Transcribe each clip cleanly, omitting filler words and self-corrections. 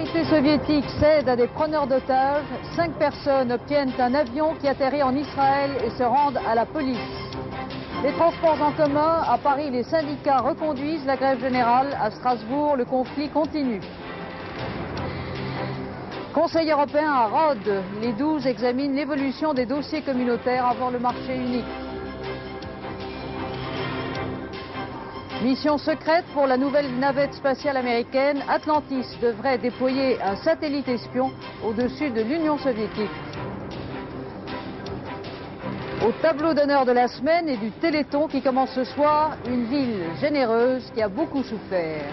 autorités soviétiques cèdent à des preneurs d'otages. 5 personnes obtiennent un avion qui atterrit en Israël et se rendent à la police. Les transports en commun, à Paris, les syndicats reconduisent la grève générale. À Strasbourg, le conflit continue. Conseil européen à Rhodes, les 12 examinent l'évolution des dossiers communautaires avant le marché unique. Mission secrète pour la nouvelle navette spatiale américaine, Atlantis devrait déployer un satellite espion au-dessus de l'Union soviétique. Au tableau d'honneur de la semaine et du Téléthon qui commence ce soir, une ville généreuse qui a beaucoup souffert.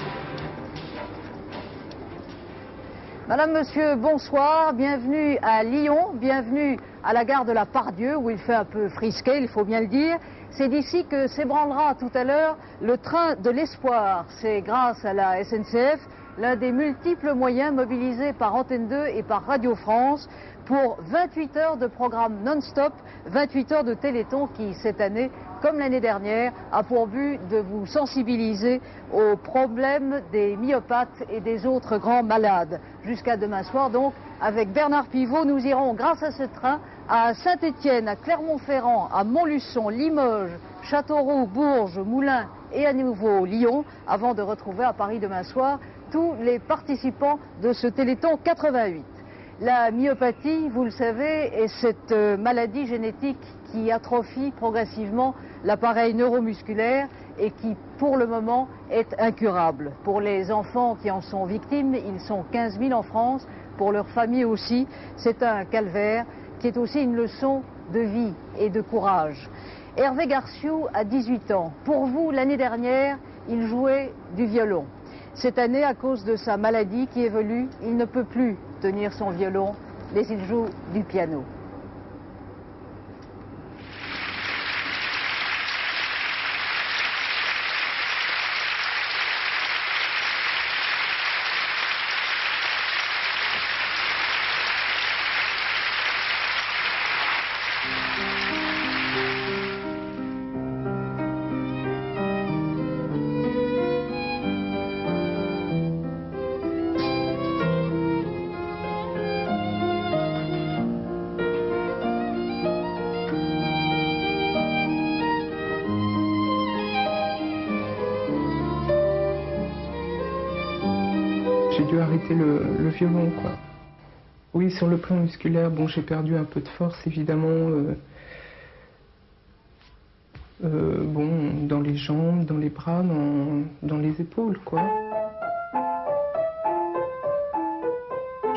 Madame, monsieur, bonsoir, bienvenue à Lyon, bienvenue à la gare de la Part-Dieu où il fait un peu frisquet, il faut bien le dire. C'est d'ici que s'ébranlera tout à l'heure le train de l'espoir. C'est grâce à la SNCF, l'un des multiples moyens mobilisés par Antenne 2 et par Radio France pour 28 heures de programme non-stop, 28 heures de Téléthon qui, cette année, comme l'année dernière, a pour but de vous sensibiliser aux problèmes des myopathes et des autres grands malades. Jusqu'à demain soir, donc, avec Bernard Pivot, nous irons, grâce à ce train, à Saint-Étienne, à Clermont-Ferrand, à Montluçon, Limoges, Châteauroux, Bourges, Moulins et à nouveau Lyon, avant de retrouver à Paris demain soir tous les participants de ce Téléthon 88. La myopathie, vous le savez, est cette maladie génétique qui atrophie progressivement l'appareil neuromusculaire et qui, pour le moment, est incurable. Pour les enfants qui en sont victimes, ils sont 15 000 en France, pour leurs familles aussi, c'est un calvaire qui est aussi une leçon de vie et de courage. Hervé Garciou a 18 ans. Pour vous, l'année dernière, il jouait du violon. Cette année, à cause de sa maladie qui évolue, il ne peut plus tenir son violon, mais il joue du piano. J'ai dû arrêter le violon, quoi. Oui, sur le plan musculaire, bon, j'ai perdu un peu de force, évidemment. Bon, dans les jambes, dans les bras, dans les épaules, quoi.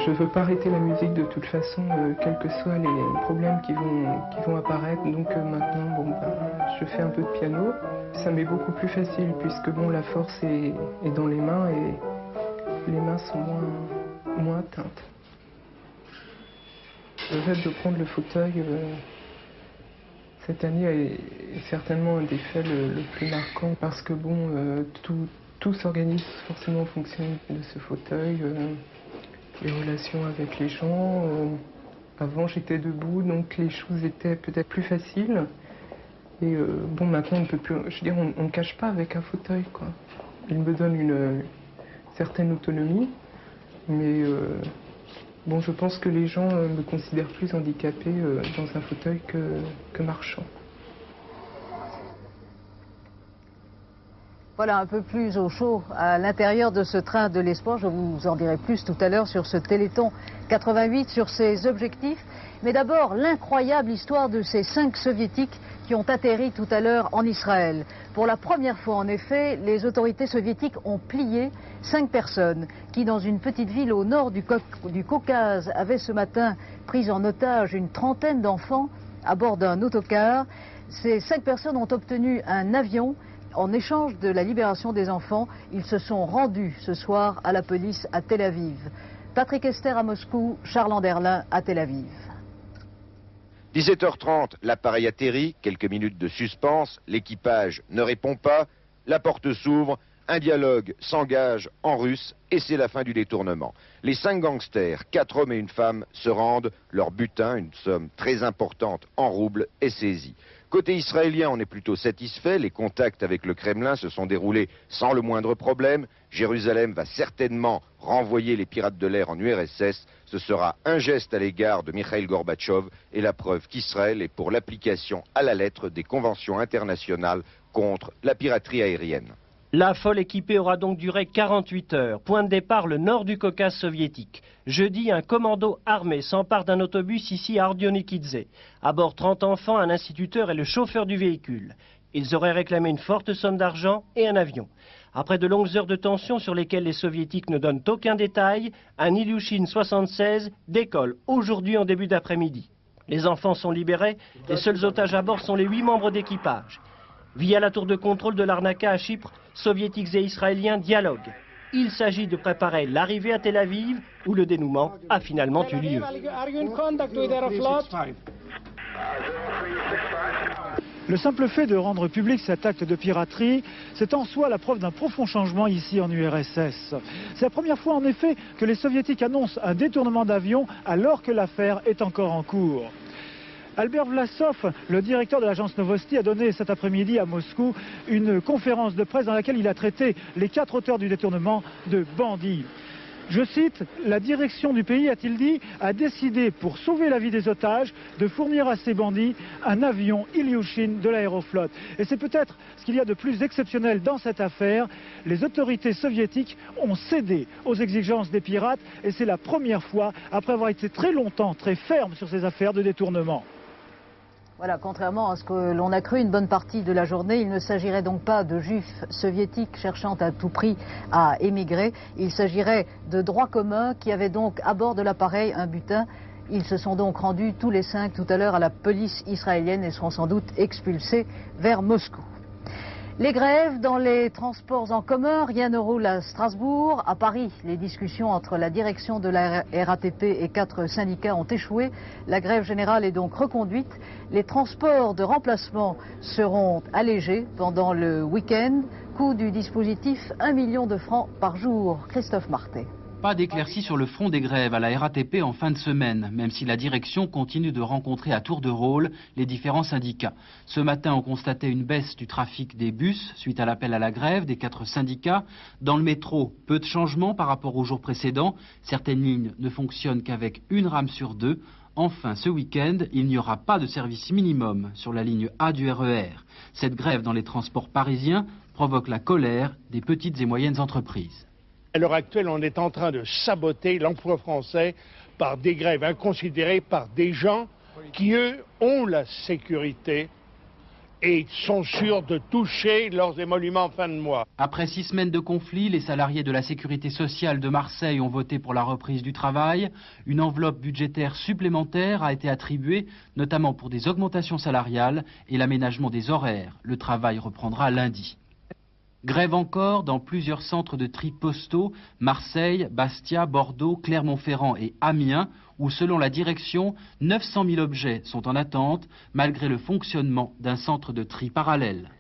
Je veux pas arrêter la musique de toute façon, quels que soient les problèmes qui vont apparaître. Donc maintenant, bon, je fais un peu de piano. Ça m'est beaucoup plus facile puisque bon, la force est dans les mains et les mains sont moins atteintes. Le fait de prendre le fauteuil cette année est certainement un des faits le plus marquant parce que bon, tout s'organise forcément en fonction de ce fauteuil, les relations avec les gens. Avant j'étais debout, donc les choses étaient peut-être plus faciles. Et bon, maintenant on ne peut plus, je veux dire, on ne cache pas avec un fauteuil, quoi. Il me donne une certaine autonomie, mais bon, je pense que les gens me considèrent plus handicapé dans un fauteuil que marchant. Voilà, un peu plus au chaud à l'intérieur de ce train de l'espoir. Je vous en dirai plus tout à l'heure sur ce Téléthon 88, sur ses objectifs. Mais d'abord, l'incroyable histoire de ces 5 soviétiques qui ont atterri tout à l'heure en Israël. Pour la première fois, en effet, les autorités soviétiques ont plié 5 personnes qui, dans une petite ville au nord du Caucase, avaient ce matin pris en otage une trentaine d'enfants à bord d'un autocar. Ces 5 personnes ont obtenu un avion. En échange de la libération des enfants, ils se sont rendus ce soir à la police à Tel Aviv. Patrick Esther à Moscou, Charles Anderlin à Tel Aviv. 17h30, l'appareil atterrit, quelques minutes de suspense, l'équipage ne répond pas, la porte s'ouvre, un dialogue s'engage en russe et c'est la fin du détournement. Les 5 gangsters, 4 hommes et une femme, se rendent, leur butin, une somme très importante en roubles, est saisie. Côté israélien, on est plutôt satisfait. Les contacts avec le Kremlin se sont déroulés sans le moindre problème. Jérusalem va certainement renvoyer les pirates de l'air en URSS. Ce sera un geste à l'égard de Mikhaïl Gorbatchev et la preuve qu'Israël est pour l'application à la lettre des conventions internationales contre la piraterie aérienne. La folle équipée aura donc duré 48 heures. Point de départ, le nord du Caucase soviétique. Jeudi, un commando armé s'empare d'un autobus ici à Ordionikhidze. À bord, 30 enfants, un instituteur et le chauffeur du véhicule. Ils auraient réclamé une forte somme d'argent et un avion. Après de longues heures de tension sur lesquelles les soviétiques ne donnent aucun détail, un Ilyushin 76 décolle aujourd'hui en début d'après-midi. Les enfants sont libérés, les seuls otages à bord sont les 8 membres d'équipage. Via la tour de contrôle de Larnaca à Chypre, soviétiques et israéliens dialoguent. Il s'agit de préparer l'arrivée à Tel Aviv, où le dénouement a finalement eu lieu. Le simple fait de rendre public cet acte de piraterie, c'est en soi la preuve d'un profond changement ici en URSS. C'est la première fois en effet que les soviétiques annoncent un détournement d'avion alors que l'affaire est encore en cours. Albert Vlasov, le directeur de l'agence Novosti, a donné cet après-midi à Moscou une conférence de presse dans laquelle il a traité les 4 auteurs du détournement de bandits. Je cite, la direction du pays, a-t-il dit, a décidé pour sauver la vie des otages de fournir à ces bandits un avion Ilyushin de l'aéroflotte. Et c'est peut-être ce qu'il y a de plus exceptionnel dans cette affaire. Les autorités soviétiques ont cédé aux exigences des pirates et c'est la première fois après avoir été très longtemps très ferme sur ces affaires de détournement. Voilà, contrairement à ce que l'on a cru une bonne partie de la journée, il ne s'agirait donc pas de juifs soviétiques cherchant à tout prix à émigrer. Il s'agirait de droit commun qui avaient donc à bord de l'appareil un butin. Ils se sont donc rendus tous les 5 tout à l'heure à la police israélienne et seront sans doute expulsés vers Moscou. Les grèves dans les transports en commun, rien ne roule à Strasbourg. À Paris, les discussions entre la direction de la RATP et 4 syndicats ont échoué. La grève générale est donc reconduite. Les transports de remplacement seront allégés pendant le week-end. Coût du dispositif, 1 million de francs par jour. Christophe Martet. Pas d'éclaircie sur le front des grèves à la RATP en fin de semaine, même si la direction continue de rencontrer à tour de rôle les différents syndicats. Ce matin, on constatait une baisse du trafic des bus suite à l'appel à la grève des 4 syndicats. Dans le métro, peu de changements par rapport aux jours précédents. Certaines lignes ne fonctionnent qu'avec une rame sur 2. Enfin, ce week-end, il n'y aura pas de service minimum sur la ligne A du RER. Cette grève dans les transports parisiens provoque la colère des petites et moyennes entreprises. À l'heure actuelle, on est en train de saboter l'emploi français par des grèves inconsidérées, par des gens qui, eux, ont la sécurité et sont sûrs de toucher leurs émoluments en fin de mois. Après 6 semaines de conflit, les salariés de la sécurité sociale de Marseille ont voté pour la reprise du travail. Une enveloppe budgétaire supplémentaire a été attribuée, notamment pour des augmentations salariales et l'aménagement des horaires. Le travail reprendra lundi. Grève encore dans plusieurs centres de tri postaux, Marseille, Bastia, Bordeaux, Clermont-Ferrand et Amiens, où selon la direction, 900 000 objets sont en attente, malgré le fonctionnement d'un centre de tri parallèle.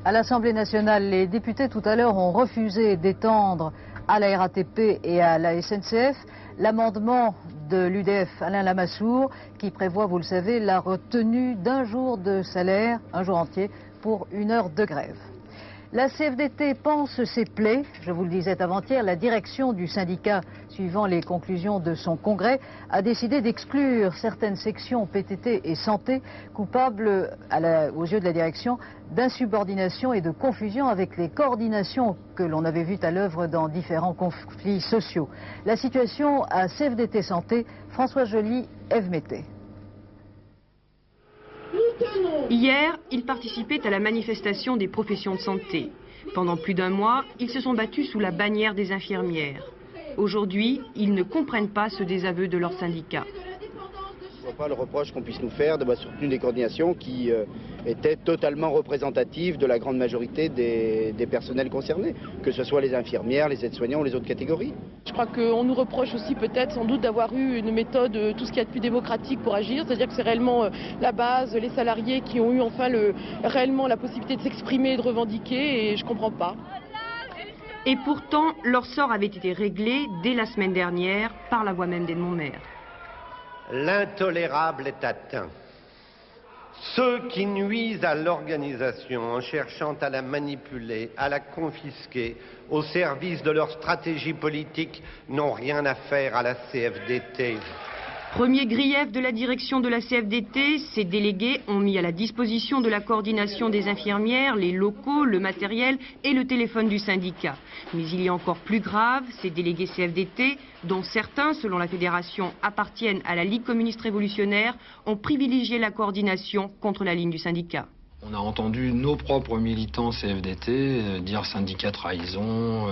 À l'Assemblée nationale, les députés tout à l'heure ont refusé d'étendre à la RATP et à la SNCF l'amendement de l'UDF Alain Lamassoure qui prévoit, vous le savez, la retenue d'un jour de salaire, un jour entier, pour 1 heure de grève. La CFDT pense ses plaies. Je vous le disais avant-hier, la direction du syndicat, suivant les conclusions de son congrès, a décidé d'exclure certaines sections PTT et santé coupables, aux yeux de la direction, d'insubordination et de confusion avec les coordinations que l'on avait vues à l'œuvre dans différents conflits sociaux. La situation à CFDT Santé, Françoise Joly, Ève Mété. Hier, ils participaient à la manifestation des professions de santé. Pendant plus d'1 mois, ils se sont battus sous la bannière des infirmières. Aujourd'hui, ils ne comprennent pas ce désaveu de leur syndicat. Je ne vois pas le reproche qu'on puisse nous faire d'avoir soutenu des coordinations qui étaient totalement représentatives de la grande majorité des personnels concernés, que ce soit les infirmières, les aides-soignants ou les autres catégories. Je crois qu'on nous reproche aussi peut-être sans doute d'avoir eu une méthode, tout ce qu'il y a de plus démocratique pour agir, c'est-à-dire que c'est réellement la base, les salariés qui ont eu enfin réellement la possibilité de s'exprimer et de revendiquer, et je ne comprends pas. Et pourtant, leur sort avait été réglé dès la semaine dernière par la voix même d'Edmond Maire. L'intolérable est atteint. Ceux qui nuisent à l'organisation en cherchant à la manipuler, à la confisquer, au service de leur stratégie politique, n'ont rien à faire à la CFDT. Premier grief de la direction de la CFDT, ces délégués ont mis à la disposition de la coordination des infirmières les locaux, le matériel et le téléphone du syndicat. Mais il y a encore plus grave, ces délégués CFDT, dont certains, selon la fédération, appartiennent à la Ligue communiste révolutionnaire, ont privilégié la coordination contre la ligne du syndicat. On a entendu nos propres militants CFDT dire syndicat trahison,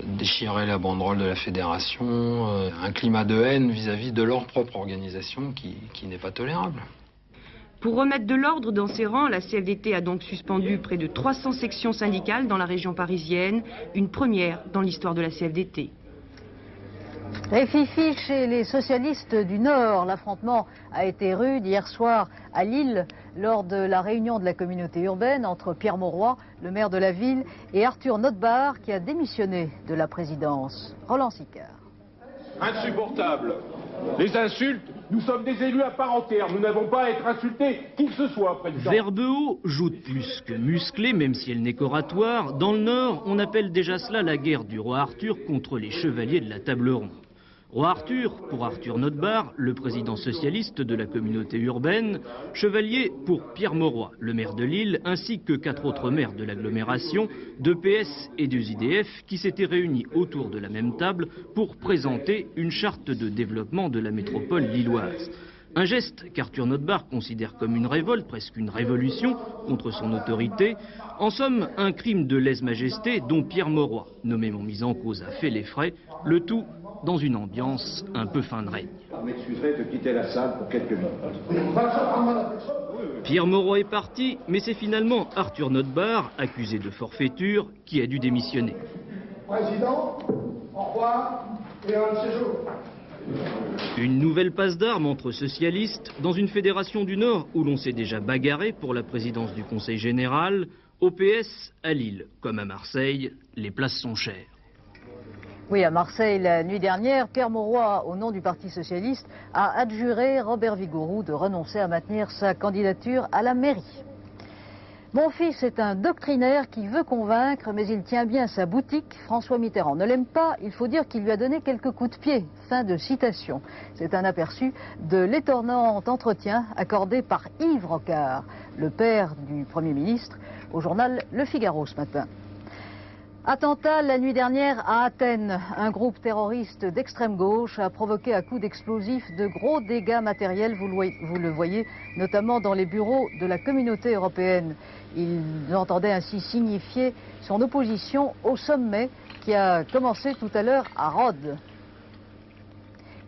déchirer la banderole de la fédération, un climat de haine vis-à-vis de leur propre organisation qui n'est pas tolérable. Pour remettre de l'ordre dans ses rangs, la CFDT a donc suspendu près de 300 sections syndicales dans la région parisienne, une première dans l'histoire de la CFDT. Rififi chez les socialistes du Nord. L'affrontement a été rude hier soir à Lille lors de la réunion de la communauté urbaine entre Pierre Mauroy, le maire de la ville, et Arthur Notebaert qui a démissionné de la présidence. Roland Sicard. Insupportable. Les insultes, nous sommes des élus à part entière. Nous n'avons pas à être insultés qui que ce soit, président. Verbeau joute plus que musclé, même si elle n'est qu'oratoire. Dans le Nord, on appelle déjà cela la guerre du roi Arthur contre les chevaliers de la table ronde. Roi Arthur pour Arthur Notebaert, le président socialiste de la communauté urbaine, chevalier pour Pierre Mauroy, le maire de Lille, ainsi que 4 autres maires de l'agglomération, de PS et de IDF qui s'étaient réunis autour de la même table pour présenter une charte de développement de la métropole lilloise. Un geste qu'Arthur Notebaert considère comme une révolte, presque une révolution contre son autorité. En somme, un crime de lèse-majesté dont Pierre Mauroy, nommément mis en cause, a fait les frais, le tout dans une ambiance un peu fin de règne. Je m'excuserai de quitter la salle pour quelques minutes. Pierre Mauroy est parti, mais c'est finalement Arthur Notebaert, accusé de forfaiture, qui a dû démissionner. Président, au revoir et un séjour. Une nouvelle passe d'armes entre socialistes dans une fédération du Nord où l'on s'est déjà bagarré pour la présidence du Conseil général. Au PS, à Lille comme à Marseille, les places sont chères. Oui, à Marseille, la nuit dernière, Pierre Mauroy, au nom du Parti socialiste, a adjuré Robert Vigouroux de renoncer à maintenir sa candidature à la mairie. Mon fils est un doctrinaire qui veut convaincre, mais il tient bien sa boutique. François Mitterrand ne l'aime pas, il faut dire qu'il lui a donné quelques coups de pied. Fin de citation. C'est un aperçu de l'étonnant entretien accordé par Yves Rocard, le père du Premier ministre, au journal Le Figaro ce matin. Attentat la nuit dernière à Athènes. Un groupe terroriste d'extrême gauche a provoqué à coups d'explosifs de gros dégâts matériels, vous le voyez, notamment dans les bureaux de la Communauté européenne. Il entendait ainsi signifier son opposition au sommet qui a commencé tout à l'heure à Rhodes.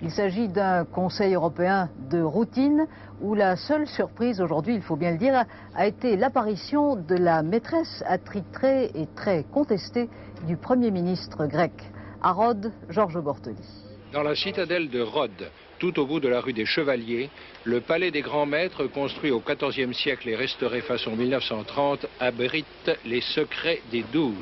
Il s'agit d'un Conseil européen de routine où la seule surprise aujourd'hui, il faut bien le dire, a été l'apparition de la maîtresse attitrée et très contestée du Premier ministre grec. À Rhodes, Georges Bortoli. Dans la citadelle de Rhodes, tout au bout de la rue des Chevaliers, le palais des grands maîtres, construit au XIVe siècle et restauré façon 1930, abrite les secrets des 12.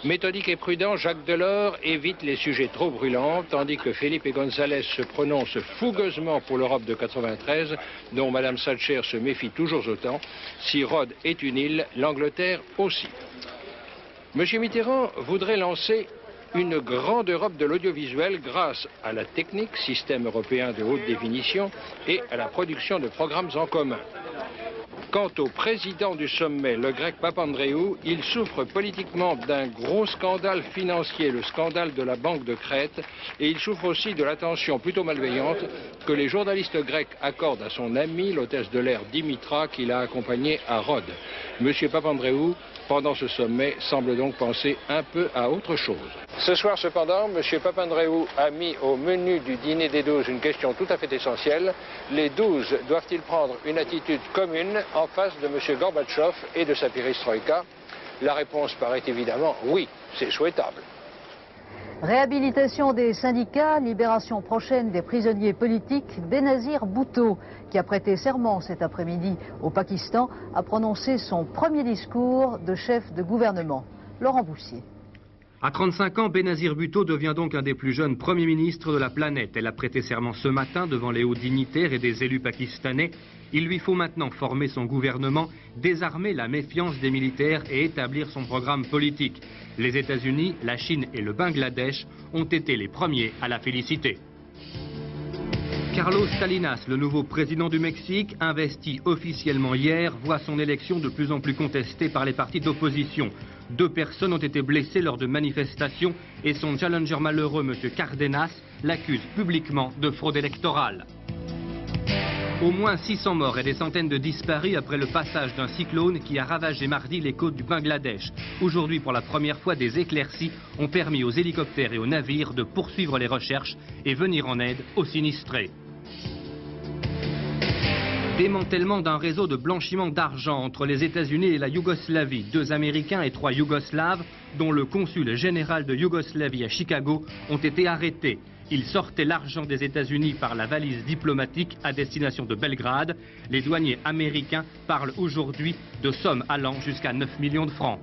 Méthodique et prudent, Jacques Delors évite les sujets trop brûlants, tandis que Felipe González se prononce fougueusement pour l'Europe de 93, dont Mme Thatcher se méfie toujours autant. Si Rhodes est une île, l'Angleterre aussi. M. Mitterrand voudrait lancer une grande Europe de l'audiovisuel grâce à la technique, système européen de haute définition, et à la production de programmes en commun. Quant au président du sommet, le grec Papandréou, il souffre politiquement d'un gros scandale financier, le scandale de la Banque de Crète, et il souffre aussi de l'attention plutôt malveillante que les journalistes grecs accordent à son ami, l'hôtesse de l'air Dimitra, qui l'a accompagné à Rhodes. M. Papandréou, pendant ce sommet, semble donc penser un peu à autre chose. Ce soir, cependant, M. Papandréou a mis au menu du dîner des 12 une question tout à fait essentielle. Les 12 doivent-ils prendre une attitude commune en face de M. Gorbatchev et de sa perestroïka? La réponse paraît évidemment oui, c'est souhaitable. Réhabilitation des syndicats, libération prochaine des prisonniers politiques. Benazir Bhutto, qui a prêté serment cet après-midi au Pakistan, a prononcé son premier discours de chef de gouvernement. Laurent Boussier. À 35 ans, Benazir Bhutto devient donc un des plus jeunes premiers ministres de la planète. Elle a prêté serment ce matin devant les hauts dignitaires et des élus pakistanais. Il lui faut maintenant former son gouvernement, désarmer la méfiance des militaires et établir son programme politique. Les États-Unis, la Chine et le Bangladesh ont été les premiers à la féliciter. Carlos Salinas, le nouveau président du Mexique, investi officiellement hier, voit son élection de plus en plus contestée par les partis d'opposition. 2 personnes ont été blessées lors de manifestations et son challenger malheureux, M. Cárdenas, l'accuse publiquement de fraude électorale. Au moins 600 morts et des centaines de disparus après le passage d'un cyclone qui a ravagé mardi les côtes du Bangladesh. Aujourd'hui, pour la première fois, des éclaircies ont permis aux hélicoptères et aux navires de poursuivre les recherches et venir en aide aux sinistrés. Démantèlement d'un réseau de blanchiment d'argent entre les États-Unis et la Yougoslavie. 2 Américains et 3 Yougoslaves, dont le consul général de Yougoslavie à Chicago, ont été arrêtés. Ils sortaient l'argent des États-Unis par la valise diplomatique à destination de Belgrade. Les douaniers américains parlent aujourd'hui de sommes allant jusqu'à 9 millions de francs.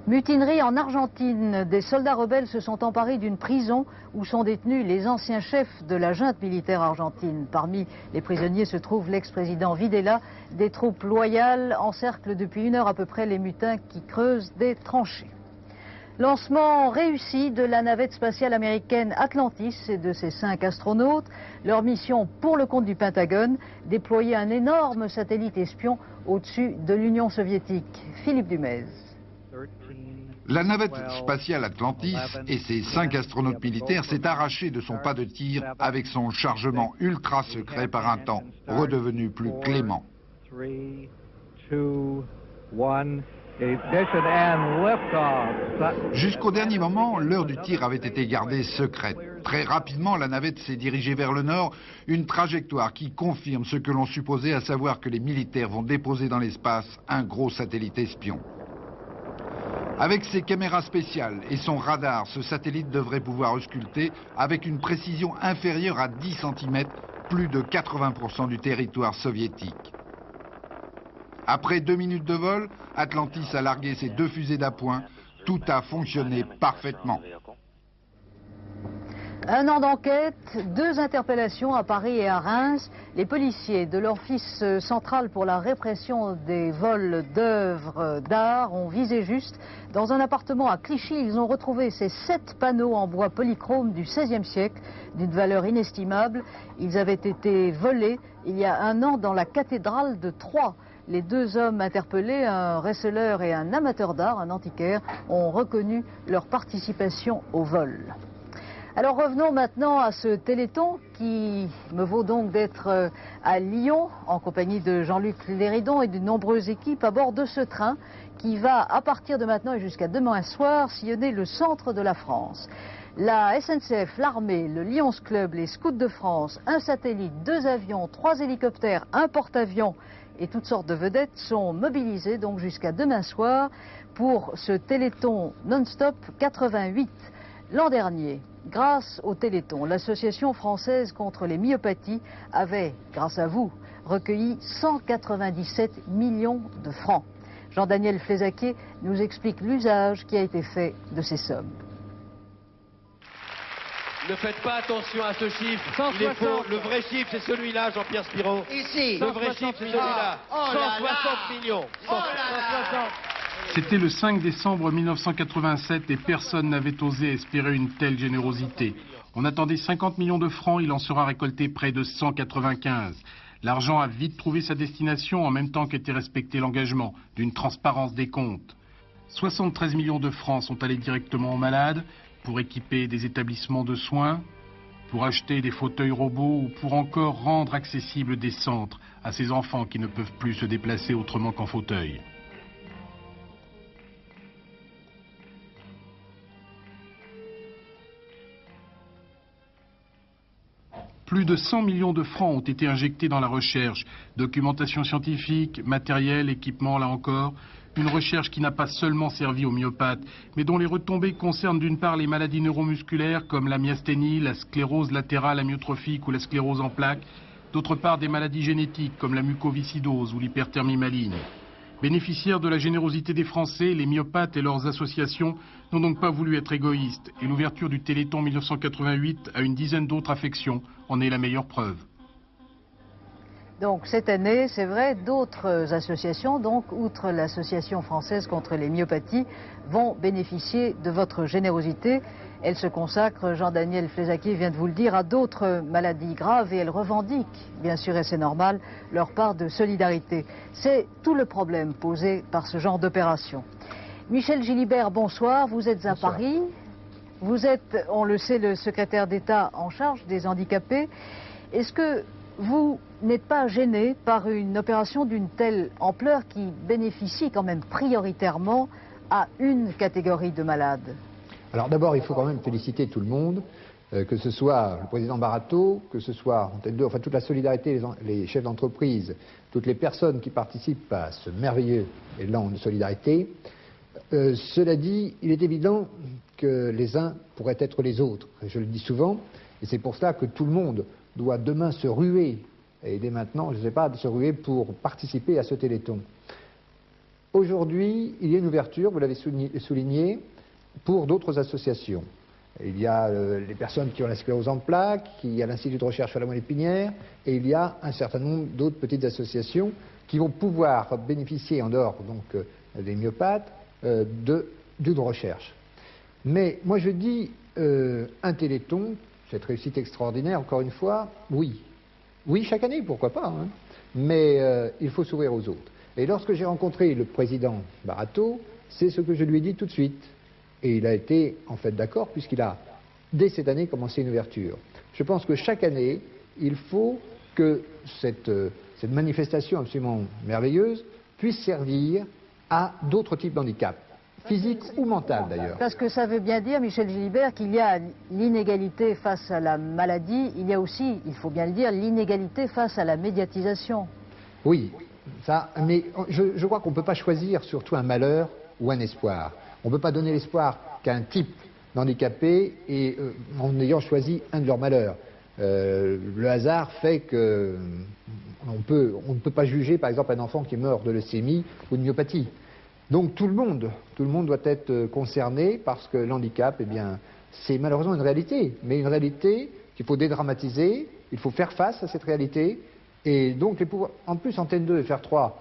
Mutinerie en Argentine. Des soldats rebelles se sont emparés d'une prison où sont détenus les anciens chefs de la junte militaire argentine. Parmi les prisonniers se trouve l'ex-président Videla. Des troupes loyales encerclent depuis 1 heure à peu près les mutins qui creusent des tranchées. Lancement réussi de la navette spatiale américaine Atlantis et de ses 5 astronautes. Leur mission pour le compte du Pentagone, déployer un énorme satellite espion au-dessus de l'Union soviétique. Philippe Dumez. La navette spatiale Atlantis et ses 5 astronautes militaires s'est arrachée de son pas de tir avec son chargement ultra secret par un temps redevenu plus clément. 3, 2, 1, ignition and liftoff. Jusqu'au dernier moment, l'heure du tir avait été gardée secrète. Très rapidement, la navette s'est dirigée vers le nord, une trajectoire qui confirme ce que l'on supposait, à savoir que les militaires vont déposer dans l'espace un gros satellite espion. Avec ses caméras spéciales et son radar, ce satellite devrait pouvoir ausculter, avec une précision inférieure à 10 cm, plus de 80% du territoire soviétique. Après 2 minutes de vol, Atlantis a largué ses 2 fusées d'appoint. Tout a fonctionné parfaitement. 1 an d'enquête, 2 interpellations à Paris et à Reims. Les policiers de l'Office central pour la répression des vols d'œuvres d'art ont visé juste. Dans un appartement à Clichy, ils ont retrouvé ces 7 panneaux en bois polychrome du XVIe siècle, d'une valeur inestimable. Ils avaient été volés il y a 1 an dans la cathédrale de Troyes. Les 2 hommes interpellés, un receleur et un amateur d'art, un antiquaire, ont reconnu leur participation au vol. Alors revenons maintenant à ce Téléthon qui me vaut donc d'être à Lyon en compagnie de Jean-Luc Léridon et de nombreuses équipes à bord de ce train qui va à partir de maintenant et jusqu'à demain soir sillonner le centre de la France. La SNCF, l'armée, le Lions Club, les Scouts de France, un satellite, 2 avions, 3 hélicoptères, un porte-avions et toutes sortes de vedettes sont mobilisés donc jusqu'à demain soir pour ce Téléthon non-stop 88. L'an dernier, grâce au Téléthon, l'Association française contre les myopathies avait, grâce à vous, recueilli 197 millions de francs. Jean-Daniel Flézaquier nous explique l'usage qui a été fait de ces sommes. Ne faites pas attention à ce chiffre, il est faux. Le vrai chiffre, c'est celui-là, Jean-Pierre Spiro. Ici. Le vrai chiffre, c'est celui-là. 160 millions. 160. C'était le 5 décembre 1987 et personne n'avait osé espérer une telle générosité. On attendait 50 millions de francs, il en sera récolté près de 195. L'argent a vite trouvé sa destination en même temps qu'était respecté l'engagement d'une transparence des comptes. 73 millions de francs sont allés directement aux malades pour équiper des établissements de soins, pour acheter des fauteuils robots ou pour encore rendre accessibles des centres à ces enfants qui ne peuvent plus se déplacer autrement qu'en fauteuil. Plus de 100 millions de francs ont été injectés dans la recherche. Documentation scientifique, matériel, équipement, là encore. Une recherche qui n'a pas seulement servi aux myopathes, mais dont les retombées concernent d'une part les maladies neuromusculaires comme la myasthénie, la sclérose latérale amyotrophique ou la sclérose en plaques, d'autre part des maladies génétiques comme la mucoviscidose ou l'hyperthermie maligne. Bénéficiaires de la générosité des Français, les myopathes et leurs associations n'ont donc pas voulu être égoïstes. Et l'ouverture du Téléthon 1988 à une dizaine d'autres affections en est la meilleure preuve. Donc cette année, c'est vrai, d'autres associations, donc outre l'association française contre les myopathies, vont bénéficier de votre générosité. Elles se consacrent, Jean-Daniel Flezaquier vient de vous le dire, à d'autres maladies graves et elles revendiquent, bien sûr et c'est normal, leur part de solidarité. C'est tout le problème posé par ce genre d'opération. Michel Gilibert, bonsoir, vous êtes à Paris. Vous êtes, on le sait, le secrétaire d'État en charge des handicapés. Est-ce que vous n'êtes pas gêné par une opération d'une telle ampleur qui bénéficie quand même prioritairement à une catégorie de malades? Alors d'abord, il faut quand même féliciter tout le monde, que ce soit le président Barato, que ce soit enfin, toute la solidarité, les chefs d'entreprise, toutes les personnes qui participent à ce merveilleux élan de solidarité. Cela dit, il est évident que les uns pourraient être les autres. Je le dis souvent, et c'est pour cela que tout le monde doit demain se ruer, et dès maintenant, je ne sais pas, se ruer pour participer à ce Téléthon. Aujourd'hui, il y a une ouverture, vous l'avez souligné, pour d'autres associations. Il y a les personnes qui ont la sclérose en plaques, il y a l'Institut de recherche sur la moelle épinière, et il y a un certain nombre d'autres petites associations qui vont pouvoir bénéficier, en dehors donc, des myopathes, d'une recherche. Mais moi je dis, un Téléthon, cette réussite extraordinaire, encore une fois, oui. Oui, chaque année, pourquoi pas, hein. Mais il faut s'ouvrir aux autres. Et lorsque j'ai rencontré le président Barato, c'est ce que je lui ai dit tout de suite. Et il a été en fait d'accord, puisqu'il a, dès cette année, commencé une ouverture. Je pense que chaque année, il faut que cette manifestation absolument merveilleuse puisse servir à d'autres types d'handicaps, physiques ou mentaux d'ailleurs. Parce que ça veut bien dire, Michel Gilibert, qu'il y a l'inégalité face à la maladie, il y a aussi, il faut bien le dire, l'inégalité face à la médiatisation. Oui, ça, mais je crois qu'on ne peut pas choisir surtout un malheur ou un espoir. On ne peut pas donner l'espoir qu'à un type d'handicapé et en ayant choisi un de leurs malheurs. Le hasard fait que on ne peut pas juger par exemple un enfant qui meurt de leucémie ou de myopathie. Donc tout le monde doit être concerné parce que l'handicap, eh bien, c'est malheureusement une réalité, mais une réalité qu'il faut dédramatiser, il faut faire face à cette réalité. Et donc les pouvoirs, en plus Antenne 2 et FR3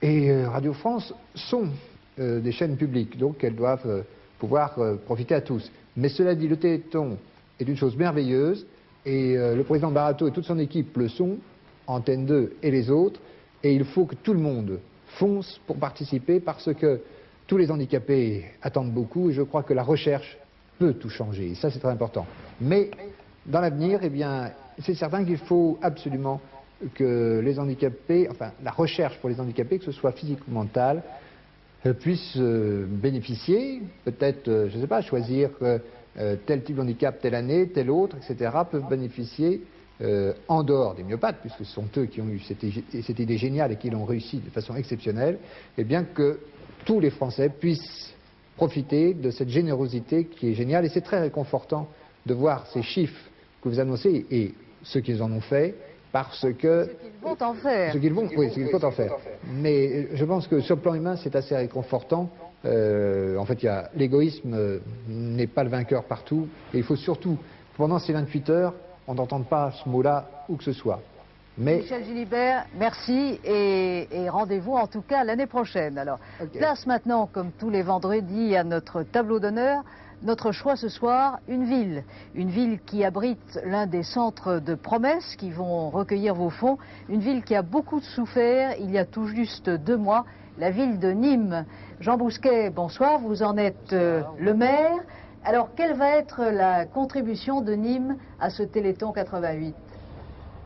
et Radio France sont des chaînes publiques, donc elles doivent pouvoir profiter à tous. Mais cela dit, le Téléthon est une chose merveilleuse et le président Barato et toute son équipe le sont, Antenne 2 et les autres, et il faut que tout le monde fonce pour participer parce que tous les handicapés attendent beaucoup et je crois que la recherche peut tout changer, et ça c'est très important. Mais dans l'avenir, eh bien, c'est certain qu'il faut absolument que les handicapés, enfin la recherche pour les handicapés, que ce soit physique ou mentale, puissent bénéficier, peut-être, je ne sais pas, choisir tel type de handicap telle année, tel autre, etc., peuvent bénéficier en dehors des myopathes, puisque ce sont eux qui ont eu cette idée géniale et qui l'ont réussi de façon exceptionnelle, et bien que tous les Français puissent profiter de cette générosité qui est géniale. Et c'est très réconfortant de voir ces chiffres que vous annoncez et ceux qui en ont fait, parce que... Ceux qui vont en faire. Ceux qui vont, oui, ceux qui vont en faire. Mais je pense que sur le plan humain, c'est assez réconfortant. En fait, l'égoïsme n'est pas le vainqueur partout. Et il faut surtout, pendant ces 28 heures, on n'entende pas ce mot-là où que ce soit. Mais... Michel Gilibert, merci et rendez-vous en tout cas l'année prochaine. Alors, place maintenant, comme tous les vendredis, à notre tableau d'honneur. Notre choix ce soir, une ville qui abrite l'un des centres de promesses qui vont recueillir vos fonds, une ville qui a beaucoup souffert il y a tout juste 2 mois, la ville de Nîmes. Jean Bousquet, bonsoir, vous en êtes le maire. Alors, quelle va être la contribution de Nîmes à ce Téléthon 88 ?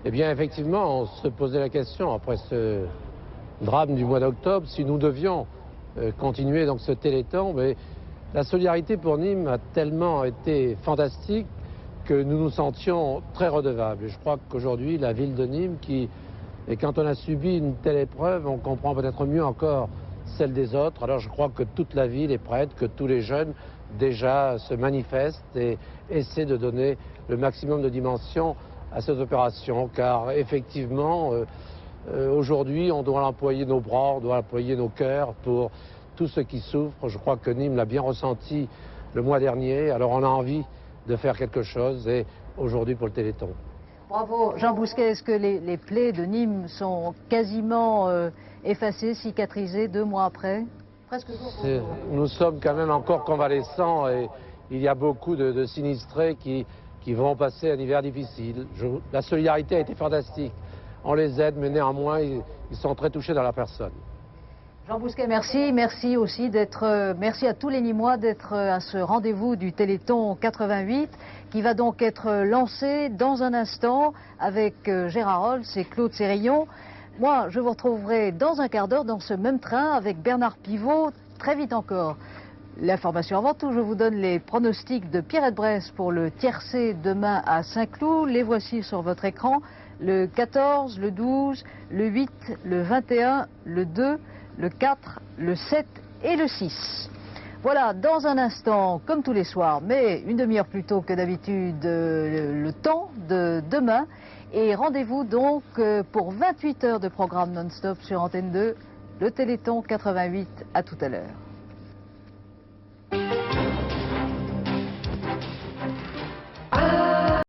Eh bien, effectivement, on se posait la question, après ce drame du mois d'octobre, si nous devions continuer donc ce Téléthon, mais la solidarité pour Nîmes a tellement été fantastique que nous nous sentions très redevables. Et je crois qu'aujourd'hui, la ville de Nîmes, et quand on a subi une telle épreuve, on comprend peut-être mieux encore celle des autres. Alors je crois que toute la ville est prête, que tous les jeunes déjà se manifestent et essaient de donner le maximum de dimension à cette opération. Car effectivement, Aujourd'hui, on doit employer nos bras, on doit employer nos cœurs pour tous ceux qui souffrent. Je crois que Nîmes l'a bien ressenti le mois dernier. Alors on a envie de faire quelque chose et aujourd'hui pour le Téléthon. Bravo Jean Bousquet, est-ce que les plaies de Nîmes sont quasiment effacées, cicatrisées 2 mois après? Presque. Nous sommes quand même encore convalescents et il y a beaucoup de sinistrés qui vont passer un hiver difficile. La solidarité a été fantastique. On les aide, mais néanmoins, ils sont très touchés dans la personne. Jean Bousquet, merci. Merci aussi merci à tous les Nîmois d'être à ce rendez-vous du Téléthon 88 qui va donc être lancé dans un instant avec Gérard Rolls et Claude Sérillon. Moi, je vous retrouverai dans un quart d'heure dans ce même train avec Bernard Pivot, très vite encore. L'information avant tout, je vous donne les pronostics de Pierrette Bresse pour le tiercé demain à Saint-Cloud. Les voici sur votre écran. Le 14, le 12, le 8, le 21, le 2, le 4, le 7 et le 6. Voilà, dans un instant, comme tous les soirs, mais une demi-heure plus tôt que d'habitude, le temps de demain. Et rendez-vous donc pour 28 heures de programme non-stop sur Antenne 2, le Téléthon 88. À tout à l'heure.